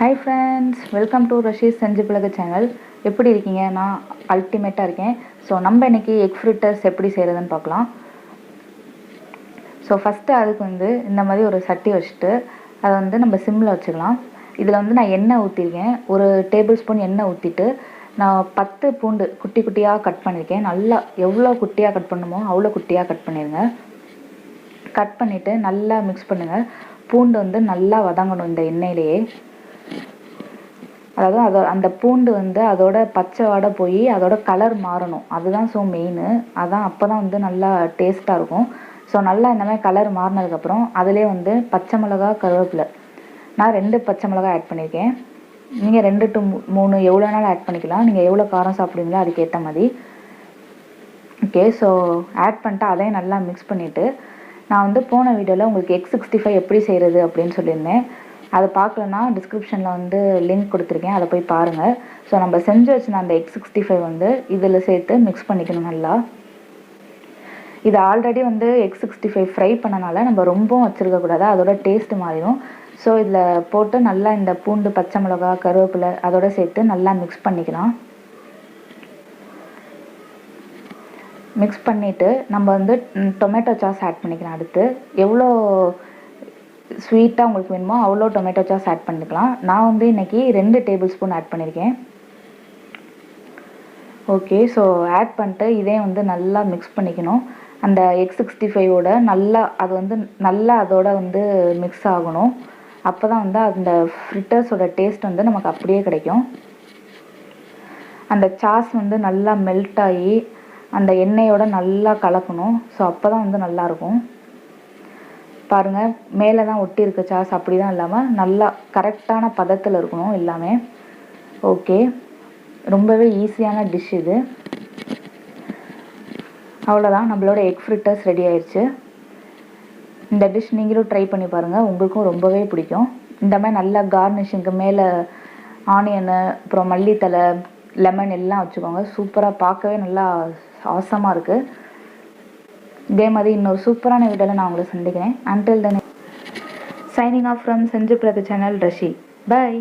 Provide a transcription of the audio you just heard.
Hi friends, welcome to Rashi செஞ்சு பழகு channel. எப்படி இருக்கீங்க? நான் அல்டிமேட்டாக இருக்கேன். ஸோ நம்ம இன்றைக்கி எக் ஃப்ரிட்டர்ஸ் எப்படி செய்கிறதுன்னு பார்க்கலாம். ஸோ ஃபஸ்ட்டு அதுக்கு இந்த மாதிரி ஒரு சட்டி வச்சுட்டு அதை நம்ம சிம்மில் வச்சுக்கலாம். இதில் நான் எண்ணெய் ஊற்றிருக்கேன். ஒரு டேபிள் ஸ்பூன் எண்ணெய் ஊற்றிட்டு நான் 10 பூண்டு குட்டி குட்டியாக கட் பண்ணியிருக்கேன். நல்லா எவ்வளோ குட்டியாக கட் பண்ணணுமோ அவ்வளோ குட்டியாக கட் பண்ணிடுங்க. கட் பண்ணிவிட்டு நல்லா மிக்ஸ் பண்ணுங்கள். பூண்டு நல்லா வதங்கணும் இந்த எண்ணெயிலேயே. அதாவது அந்த பூண்டு அதோட பச்சை வாடை போய் அதோட கலர் மாறணும். அதுதான் மெயின். அதான் அப்போ தான் நல்லா டேஸ்ட்டாக இருக்கும். ஸோ நல்லா இந்த மாதிரி கலர் மாறினதுக்கப்புறம் அதிலே பச்சை மிளகா, கருவேப்பிலை. நான் 2 பச்சை மிளகா ஆட் பண்ணியிருக்கேன். நீங்கள் 2 to 3 எவ்வளோ நாளும் ஆட் பண்ணிக்கலாம். நீங்கள் எவ்வளோ காரம் சாப்பிடுவீங்களோ அதுக்கேற்ற மாதிரி. ஓகே, ஸோ ஆட் பண்ணிட்டு அதையும் நல்லா மிக்ஸ் பண்ணிவிட்டு நான் போன வீடியோவில் உங்களுக்கு எக் 65 எப்படி செய்கிறது அப்படின்னு சொல்லியிருந்தேன். அதை பார்க்கலன்னா டிஸ்கிரிப்ஷனில் லிங்க் கொடுத்துருக்கேன், அதை போய் பாருங்கள். ஸோ நம்ம செஞ்சு வச்சுருந்த அந்த எக் 65 இதில் சேர்த்து மிக்ஸ் பண்ணிக்கணும் நல்லா. இது ஆல்ரெடி எக் 65 ஃப்ரை பண்ணனால நம்ம ரொம்பவும் வச்சுருக்கக்கூடாது, அதோட டேஸ்ட்டு மாறிடும். ஸோ இதில் போட்டு நல்லா இந்த பூண்டு, பச்சை மிளகா, கருவேப்பிலை அதோட சேர்த்து நல்லா மிக்ஸ் பண்ணிக்கலாம். மிக்ஸ் பண்ணிவிட்டு நம்ம டொமேட்டோ சாஸ் ஆட் பண்ணிக்கலாம். அடுத்து எவ்வளோ ஸ்வீட்டாக உங்களுக்கு வேணுமோ அவ்வளோ டொமேட்டோ சாஸ் ஆட் பண்ணிக்கலாம். நான் இன்றைக்கி 2 டேபிள் ஸ்பூன் ஆட் பண்ணியிருக்கேன். ஓகே, ஸோ ஆட் பண்ணிட்டு இதே நல்லா மிக்ஸ் பண்ணிக்கணும். அந்த எக் 65ஓட நல்லா அது நல்லா அதோட மிக்ஸ் ஆகணும். அப்போ தான் அந்த ஃப்ரிட்டர்ஸோட டேஸ்ட் நமக்கு அப்படியே கிடைக்கும். அந்த சாஸ் நல்லா மெல்ட் ஆகி அந்த எண்ணெயோட நல்லா கலக்கணும். ஸோ அப்போ தான் நல்லாயிருக்கும். பாருங்கள், மேலே தான் ஒட்டி இருக்க சாஸ், அப்படி தான் இல்லாமல் நல்லா கரெக்டான பதத்தில் இருக்கணும் எல்லாமே. ஓகே, ரொம்பவே ஈஸியான டிஷ் இது. அவ்வளோதான், நம்மளோட எக் ஃப்ரிட்டர்ஸ் ரெடி ஆயிடுச்சு. இந்த டிஷ் நீங்களும் ட்ரை பண்ணி பாருங்கள், உங்களுக்கும் ரொம்பவே பிடிக்கும். இந்த மாதிரி நல்லா கார்னிஷிங்க்கு மேலே ஆனியனு, அப்புறம் மல்லித்தலை, லெமன் எல்லாம் வச்சுக்கோங்க. சூப்பராக பார்க்கவே நல்லா ஆசமாக இருக்குது. இதே மாதிரி இன்னொரு சூப்பரான வீடியோவில் நான் உங்களை சந்திக்கிறேன். Until then, signing off from செஞ்சு பழகு சேனல், ரஷி. Bye.